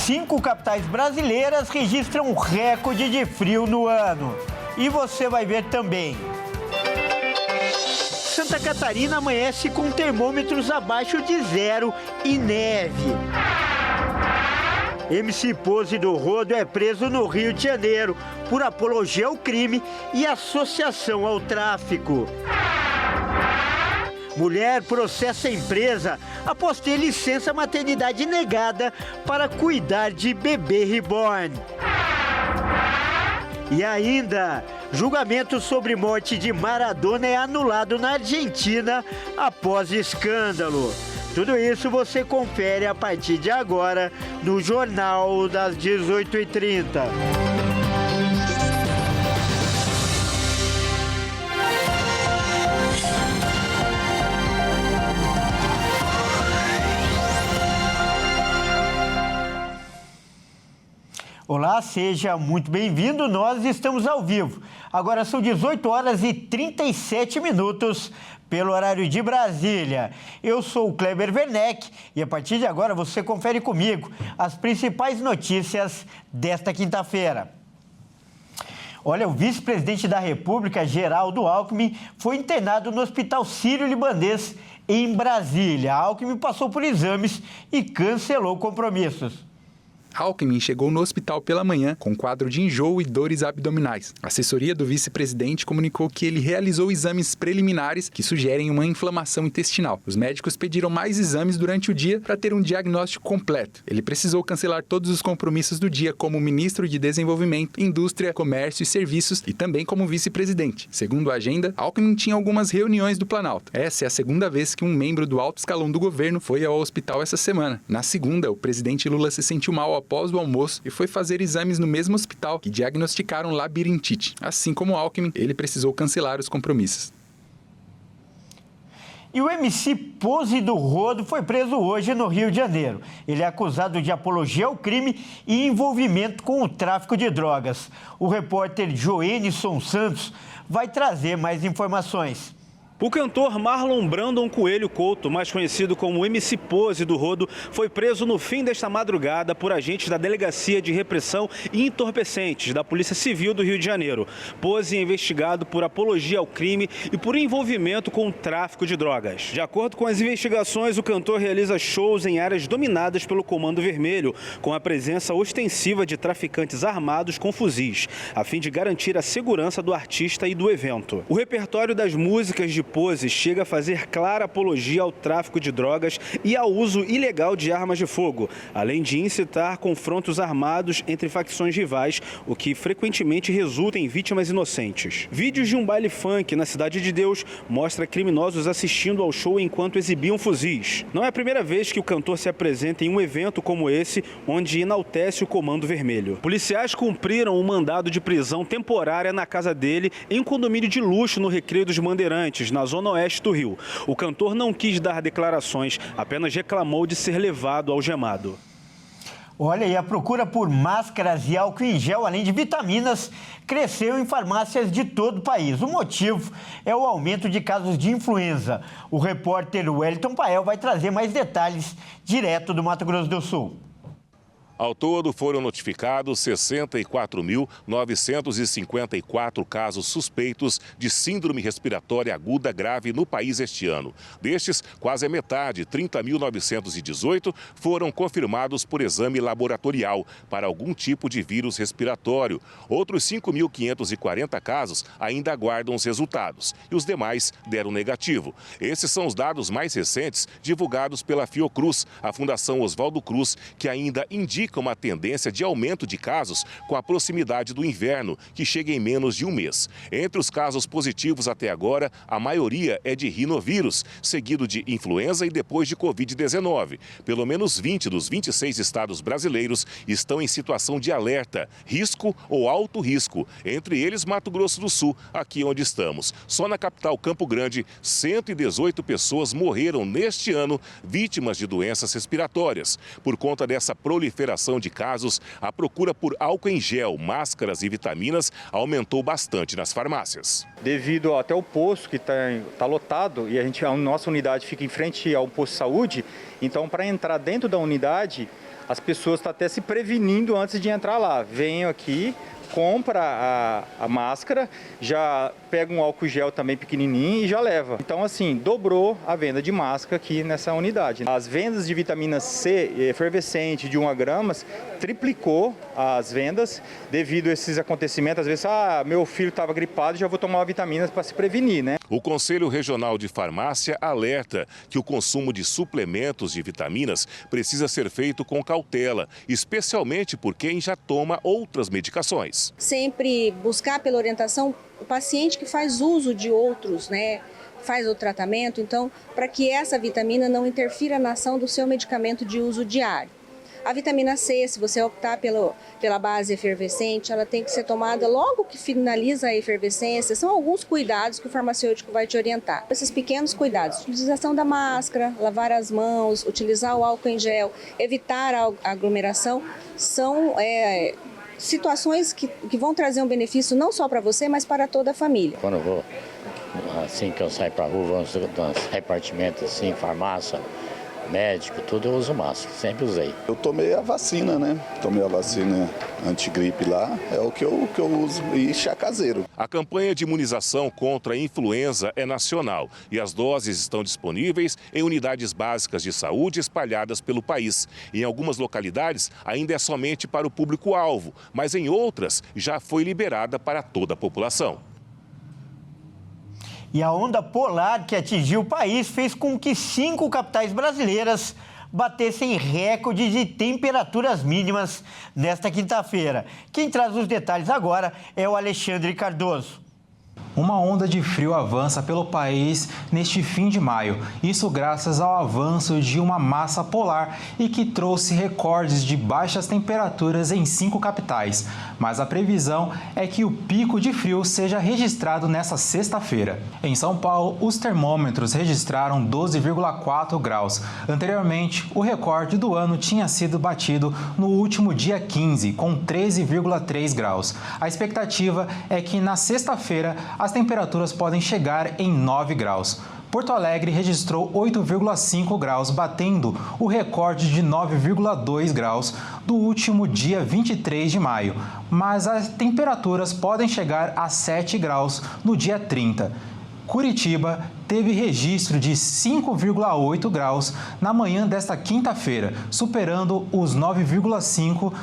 5 capitais brasileiras registram um recorde de frio no ano. E você vai ver também. Santa Catarina amanhece com termômetros abaixo de zero e neve. MC Pose do Rodo é preso no Rio de Janeiro por apologia ao crime e associação ao tráfico. Mulher processa a empresa após ter licença maternidade negada para cuidar de bebê reborn. E ainda, julgamento sobre morte de Maradona é anulado na Argentina após escândalo. Tudo isso você confere a partir de agora no Jornal das 18h30. Olá, seja muito bem-vindo, nós estamos ao vivo. Agora são 18h37 pelo horário de Brasília. Eu sou o Kleber Werneck e a partir de agora você confere comigo as principais notícias desta quinta-feira. Olha, o vice-presidente da República, Geraldo Alckmin, foi internado no Hospital Sírio-Libanês em Brasília. Alckmin passou por exames e cancelou compromissos. Alckmin chegou no hospital pela manhã com quadro de enjoo e dores abdominais. A assessoria do vice-presidente comunicou que ele realizou exames preliminares que sugerem uma inflamação intestinal. Os médicos pediram mais exames durante o dia para ter um diagnóstico completo. Ele precisou cancelar todos os compromissos do dia como ministro de Desenvolvimento, Indústria, Comércio e Serviços e também como vice-presidente. Segundo a agenda, Alckmin tinha algumas reuniões do Planalto. Essa é a segunda vez que um membro do alto escalão do governo foi ao hospital essa semana. Na segunda, o presidente Lula se sentiu mal após o almoço e foi fazer exames no mesmo hospital que diagnosticaram labirintite. Assim como Alckmin, ele precisou cancelar os compromissos. E o MC Pose do Rodo foi preso hoje no Rio de Janeiro. Ele é acusado de apologia ao crime e envolvimento com o tráfico de drogas. O repórter Joenison Santos vai trazer mais informações. O cantor Marlon Brandon Coelho Couto, mais conhecido como MC Pose do Rodo, foi preso no fim desta madrugada por agentes da Delegacia de Repressão e Entorpecentes da Polícia Civil do Rio de Janeiro. Pose é investigado por apologia ao crime e por envolvimento com o tráfico de drogas. De acordo com as investigações, o cantor realiza shows em áreas dominadas pelo Comando Vermelho, com a presença ostensiva de traficantes armados com fuzis, a fim de garantir a segurança do artista e do evento. O repertório das músicas de Pose chega a fazer clara apologia ao tráfico de drogas e ao uso ilegal de armas de fogo, além de incitar confrontos armados entre facções rivais, o que frequentemente resulta em vítimas inocentes. Vídeos de um baile funk na Cidade de Deus mostra criminosos assistindo ao show enquanto exibiam fuzis. Não é a primeira vez que o cantor se apresenta em um evento como esse, onde enaltece o Comando Vermelho. Policiais cumpriram um mandado de prisão temporária na casa dele em um condomínio de luxo no Recreio dos Bandeirantes, na zona oeste do Rio. O cantor não quis dar declarações, apenas reclamou de ser levado algemado. Olha, e a procura por máscaras e álcool em gel, além de vitaminas, cresceu em farmácias de todo o país. O motivo é o aumento de casos de influenza. O repórter Wellington Pael vai trazer mais detalhes direto do Mato Grosso do Sul. Ao todo, foram notificados 64.954 casos suspeitos de síndrome respiratória aguda grave no país este ano. Destes, quase a metade, 30.918, foram confirmados por exame laboratorial para algum tipo de vírus respiratório. Outros 5.540 casos ainda aguardam os resultados e os demais deram negativo. Esses são os dados mais recentes divulgados pela Fiocruz, a Fundação Oswaldo Cruz, que ainda indica uma tendência de aumento de casos com a proximidade do inverno, que chega em menos de um mês. Entre os casos positivos até agora, a maioria é de rinovírus, seguido de influenza e depois de Covid-19. Pelo menos 20 dos 26 estados brasileiros estão em situação de alerta, risco ou alto risco, entre eles Mato Grosso do Sul, aqui onde estamos. Só na capital Campo Grande, 118 pessoas morreram neste ano vítimas de doenças respiratórias. Por conta dessa proliferação de casos, a procura por álcool em gel, máscaras e vitaminas aumentou bastante nas farmácias. Devido até o posto que está lotado e a nossa unidade fica em frente ao posto de saúde, então para entrar dentro da unidade as pessoas estão até se prevenindo antes de entrar lá. Venham aqui, compra a máscara, já pega um álcool gel também pequenininho e já leva. Então, assim, dobrou a venda de máscara aqui nessa unidade. As vendas de vitamina C efervescente de 1 grama triplicou as vendas devido a esses acontecimentos. Às vezes, meu filho estava gripado, já vou tomar uma vitamina para se prevenir, né? O Conselho Regional de Farmácia alerta que o consumo de suplementos de vitaminas precisa ser feito com cautela, especialmente por quem já toma outras medicações. Sempre buscar pela orientação o paciente que faz uso de outros, né? Faz o tratamento, então, para que essa vitamina não interfira na ação do seu medicamento de uso diário. A vitamina C, se você optar pela base efervescente, ela tem que ser tomada logo que finaliza a efervescência. São alguns cuidados que o farmacêutico vai te orientar. Esses pequenos cuidados, utilização da máscara, lavar as mãos, utilizar o álcool em gel, evitar a aglomeração, são situações que vão trazer um benefício não só para você, mas para toda a família. Quando eu vou, assim que eu saio para a rua, vamos nos repartimentos, assim, farmácia, médico, tudo eu uso máscara, sempre usei. Eu tomei a vacina, né? Tomei a vacina antigripe lá, é o que eu uso, e chá caseiro. A campanha de imunização contra a influenza é nacional e as doses estão disponíveis em unidades básicas de saúde espalhadas pelo país. Em algumas localidades ainda é somente para o público-alvo, mas em outras já foi liberada para toda a população. E a onda polar que atingiu o país fez com que 5 capitais brasileiras batessem recorde de temperaturas mínimas nesta quinta-feira. Quem traz os detalhes agora é o Alexandre Cardoso. Uma onda de frio avança pelo país neste fim de maio. Isso graças ao avanço de uma massa polar e que trouxe recordes de baixas temperaturas em 5 capitais. Mas a previsão é que o pico de frio seja registrado nesta sexta-feira. Em São Paulo, os termômetros registraram 12,4 graus. Anteriormente, o recorde do ano tinha sido batido no último dia 15, com 13,3 graus. A expectativa é que na sexta-feira as temperaturas podem chegar em 9 graus. Porto Alegre registrou 8,5 graus, batendo o recorde de 9,2 graus do último dia 23 de maio. Mas as temperaturas podem chegar a 7 graus no dia 30. Curitiba teve registro de 5,8 graus na manhã desta quinta-feira, superando os 9,5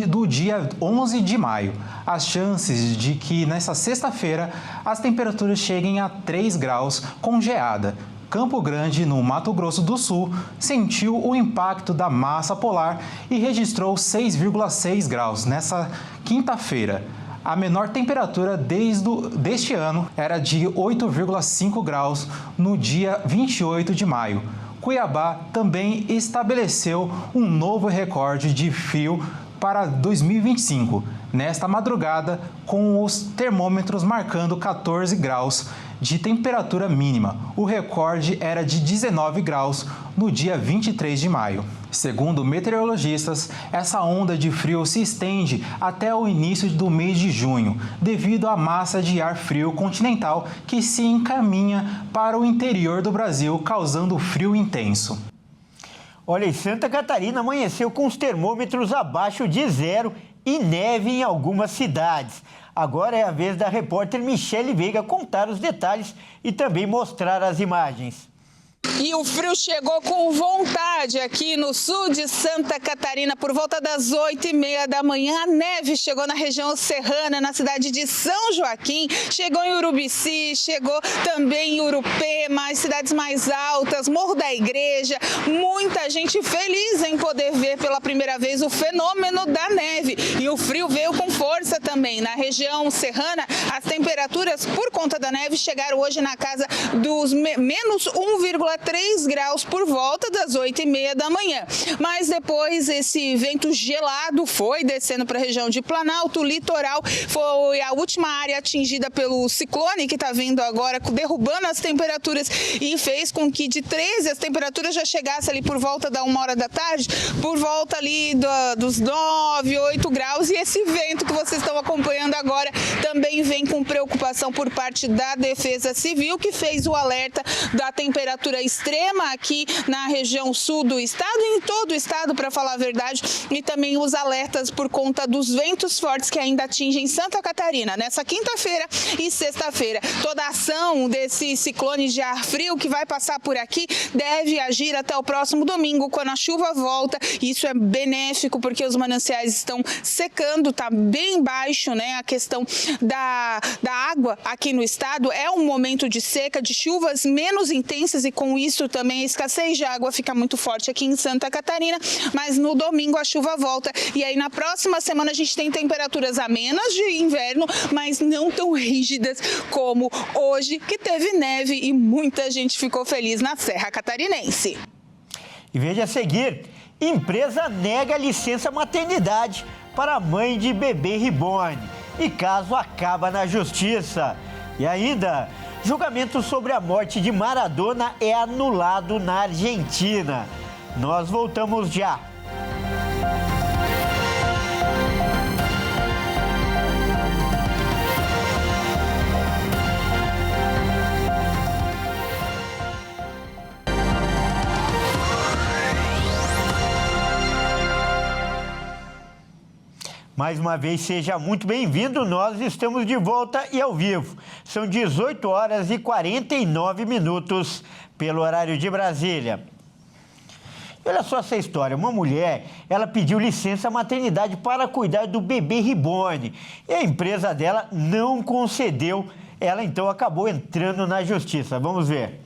do dia 11 de maio. As chances de que nesta sexta-feira as temperaturas cheguem a 3 graus com geada. Campo Grande, no Mato Grosso do Sul, sentiu o impacto da massa polar e registrou 6,6 graus nessa quinta-feira. A menor temperatura deste ano era de 8,5 graus no dia 28 de maio. Cuiabá também estabeleceu um novo recorde de frio para 2025, nesta madrugada, com os termômetros marcando 14 graus de temperatura mínima. O recorde era de 19 graus no dia 23 de maio. Segundo meteorologistas, essa onda de frio se estende até o início do mês de junho, devido à massa de ar frio continental que se encaminha para o interior do Brasil, causando frio intenso. Olha, em Santa Catarina amanheceu com os termômetros abaixo de zero e neve em algumas cidades. Agora é a vez da repórter Michele Veiga contar os detalhes e também mostrar as imagens. E o frio chegou com vontade aqui no sul de Santa Catarina por volta das 8h30 da manhã. A neve chegou na região serrana, na cidade de São Joaquim, chegou em Urubici, chegou também em Urupema, as cidades mais altas, Morro da Igreja. Muita gente feliz em poder ver pela primeira vez o fenômeno da neve. E o frio veio com força também. Na região serrana, as temperaturas por conta da neve chegaram hoje na casa dos menos 1,3 graus por volta das 8h30 da manhã. Mas depois esse vento gelado foi descendo para a região de Planalto, litoral. Foi a última área atingida pelo ciclone que está vindo agora, derrubando as temperaturas e fez com que de 13 as temperaturas já chegassem ali por volta da 1h da tarde, por volta ali dos 9, 8 graus. E esse vento que vocês estão acompanhando agora também vem com preocupação por parte da Defesa Civil, que fez o alerta da temperatura onda extrema aqui na região sul do estado e em todo o estado, para falar a verdade, e também os alertas por conta dos ventos fortes que ainda atingem Santa Catarina. Nessa quinta-feira e sexta-feira, toda a ação desse ciclone de ar frio que vai passar por aqui deve agir até o próximo domingo, quando a chuva volta. Isso é benéfico porque os mananciais estão secando, está bem baixo, né? A questão da água aqui no estado é um momento de seca, de chuvas menos intensas e com isso também a escassez de água fica muito forte aqui em Santa Catarina, mas no domingo a chuva volta e aí na próxima semana a gente tem temperaturas amenas de inverno, mas não tão rígidas como hoje, que teve neve e muita gente ficou feliz na Serra Catarinense. E veja a seguir, empresa nega licença maternidade para a mãe de bebê reborn e caso acaba na justiça. E ainda, julgamento sobre a morte de Maradona é anulado na Argentina. Nós voltamos já. Mais uma vez, seja muito bem-vindo. Nós estamos de volta e ao vivo. São 18 horas e 49 minutos pelo horário de Brasília. Olha só essa história. Uma mulher, ela pediu licença maternidade para cuidar do bebê reborn. E a empresa dela não concedeu. Ela, então, acabou entrando na justiça. Vamos ver.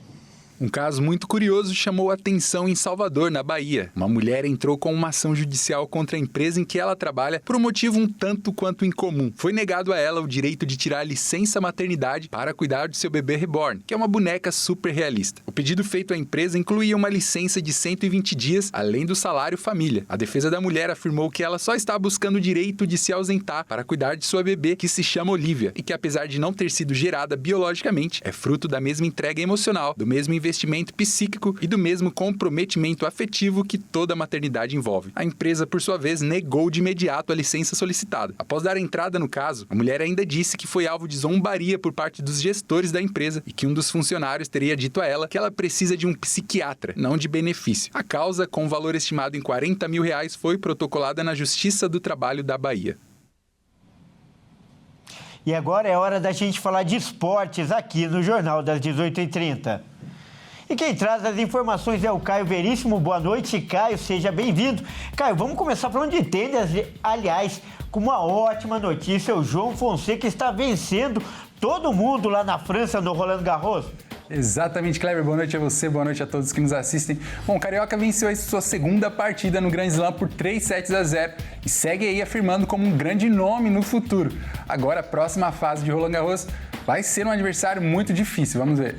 Um caso muito curioso chamou a atenção em Salvador, na Bahia. Uma mulher entrou com uma ação judicial contra a empresa em que ela trabalha por um motivo um tanto quanto incomum. Foi negado a ela o direito de tirar a licença maternidade para cuidar do seu bebê reborn, que é uma boneca super realista. O pedido feito à empresa incluía uma licença de 120 dias, além do salário família. A defesa da mulher afirmou que ela só está buscando o direito de se ausentar para cuidar de sua bebê, que se chama Olivia, e que apesar de não ter sido gerada biologicamente, é fruto da mesma entrega emocional, do mesmo investimento psíquico e do mesmo comprometimento afetivo que toda a maternidade envolve. A empresa, por sua vez, negou de imediato a licença solicitada. Após dar entrada no caso, a mulher ainda disse que foi alvo de zombaria por parte dos gestores da empresa e que um dos funcionários teria dito a ela que ela precisa de um psiquiatra, não de benefício. A causa, com valor estimado em R$40 mil, foi protocolada na Justiça do Trabalho da Bahia. E agora é hora da gente falar de esportes aqui no Jornal das 18h30. E quem traz as informações é o Caio Veríssimo. Boa noite, Caio, seja bem-vindo. Caio, vamos começar falando de tênis. Aliás, com uma ótima notícia, o João Fonseca está vencendo todo mundo lá na França, no Roland Garros. Exatamente, Kleber. Boa noite a você, boa noite a todos que nos assistem. Bom, o Carioca venceu a sua segunda partida no Grand Slam por 3-0 e segue aí afirmando como um grande nome no futuro. Agora, a próxima fase de Roland Garros vai ser um adversário muito difícil, vamos ver.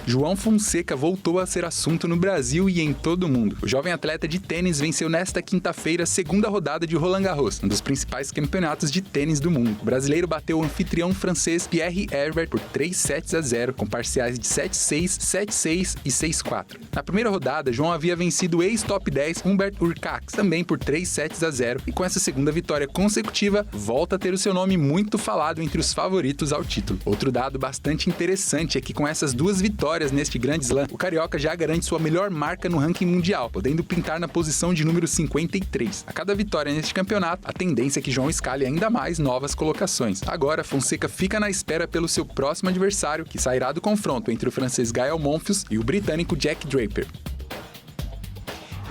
João Fonseca voltou a ser assunto no Brasil e em todo o mundo. O jovem atleta de tênis venceu nesta quinta-feira a segunda rodada de Roland Garros, um dos principais campeonatos de tênis do mundo. O brasileiro bateu o anfitrião francês Pierre Herbert por 3-0, com parciais de 7-6, 7-6 e 6-4. Na primeira rodada, João havia vencido o ex-top 10 Humbert Hurkacz, também por 3-0, e com essa segunda vitória consecutiva, volta a ter o seu nome muito falado entre os favoritos ao título. Outro dado bastante interessante é que com essas duas vitórias neste Grand Slam, o Carioca já garante sua melhor marca no ranking mundial, podendo pintar na posição de número 53. A cada vitória neste campeonato, a tendência é que João escale ainda mais novas colocações. Agora, Fonseca fica na espera pelo seu próximo adversário, que sairá do confronto entre o francês Gael Monfils e o britânico Jack Draper.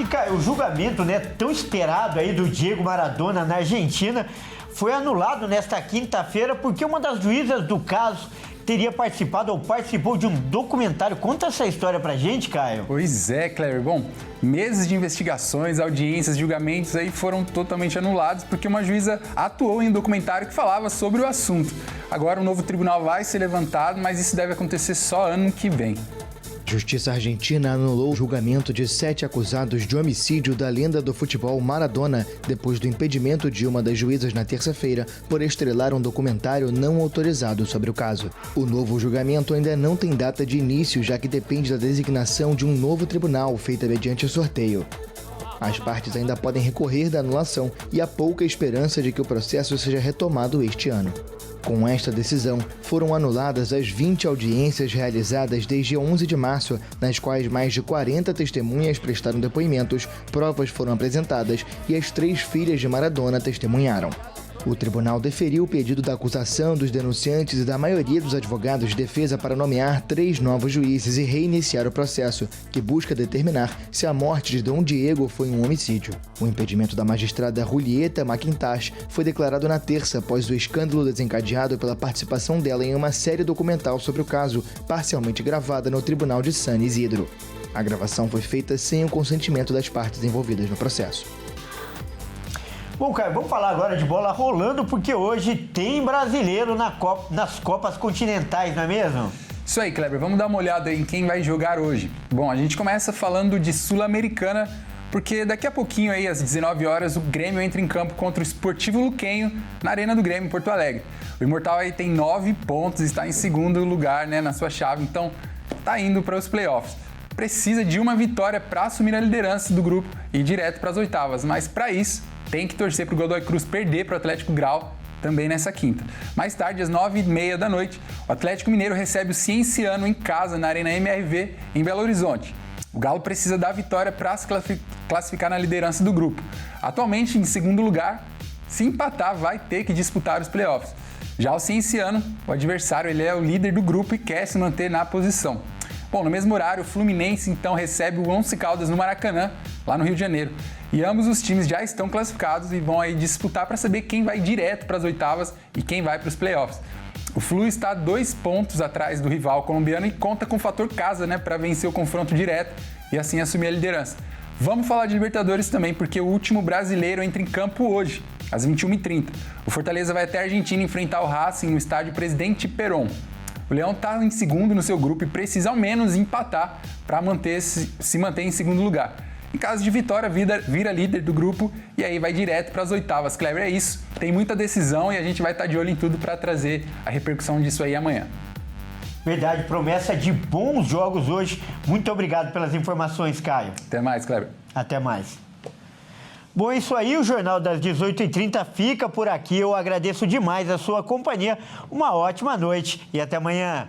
E, cara, o julgamento, tão esperado aí do Diego Maradona na Argentina foi anulado nesta quinta-feira porque uma das juízas do caso teria participado ou participou de um documentário. Conta essa história pra gente, Caio. Pois é, Kleber. Bom, meses de investigações, audiências, julgamentos aí foram totalmente anulados porque uma juíza atuou em um documentário que falava sobre o assunto. Agora um novo tribunal vai ser levantado, mas isso deve acontecer só ano que vem. Justiça argentina anulou o julgamento de 7 acusados de homicídio da lenda do futebol Maradona, depois do impedimento de uma das juízas na terça-feira por estrelar um documentário não autorizado sobre o caso. O novo julgamento ainda não tem data de início, já que depende da designação de um novo tribunal feita mediante sorteio. As partes ainda podem recorrer da anulação e há pouca esperança de que o processo seja retomado este ano. Com esta decisão, foram anuladas as 20 audiências realizadas desde 11 de março, nas quais mais de 40 testemunhas prestaram depoimentos, provas foram apresentadas e as 3 filhas de Maradona testemunharam. O tribunal deferiu o pedido da acusação dos denunciantes e da maioria dos advogados de defesa para nomear 3 novos juízes e reiniciar o processo, que busca determinar se a morte de Dom Diego foi um homicídio. O impedimento da magistrada Julieta McIntosh foi declarado na terça após o escândalo desencadeado pela participação dela em uma série documental sobre o caso, parcialmente gravada no Tribunal de San Isidro. A gravação foi feita sem o consentimento das partes envolvidas no processo. Bom, Caio, vamos falar agora de bola rolando, porque hoje tem brasileiro nas Copas Continentais, não é mesmo? Isso aí, Kleber. Vamos dar uma olhada em quem vai jogar hoje. Bom, a gente começa falando de Sul-Americana, porque daqui a pouquinho, aí, às 19 horas, o Grêmio entra em campo contra o Sportivo Luquenho, na Arena do Grêmio, em Porto Alegre. O Imortal aí tem 9 pontos, está em segundo lugar, né, na sua chave, então está indo para os playoffs. Precisa de uma vitória para assumir a liderança do grupo e ir direto para as oitavas, mas para isso tem que torcer para o Godoy Cruz perder para o Atlético Grau também nessa quinta. Mais tarde, às 9h30 da noite, o Atlético Mineiro recebe o Cienciano em casa na Arena MRV, em Belo Horizonte. O Galo precisa da vitória para se classificar na liderança do grupo. Atualmente, em segundo lugar, se empatar, vai ter que disputar os playoffs. Já o Cienciano, o adversário, ele é o líder do grupo e quer se manter na posição. Bom, no mesmo horário, o Fluminense então recebe o Once Caldas no Maracanã, lá no Rio de Janeiro. E ambos os times já estão classificados e vão aí disputar para saber quem vai direto para as oitavas e quem vai para os playoffs. O Flu está 2 pontos atrás do rival colombiano e conta com o fator casa, né, para vencer o confronto direto e assim assumir a liderança. Vamos falar de Libertadores também, porque o último brasileiro entra em campo hoje, às 21h30. O Fortaleza vai até a Argentina enfrentar o Racing no estádio Presidente Perón. O Leão está em segundo no seu grupo e precisa ao menos empatar para se manter em segundo lugar. Em caso de vitória, vira líder do grupo e aí vai direto para as oitavas. Kleber, é isso. Tem muita decisão e a gente vai estar de olho em tudo para trazer a repercussão disso aí amanhã. Verdade, promessa de bons jogos hoje. Muito obrigado pelas informações, Caio. Até mais, Kleber. Até mais. Bom, é isso aí, o Jornal das 18h30 fica por aqui. Eu agradeço demais a sua companhia. Uma ótima noite e até amanhã.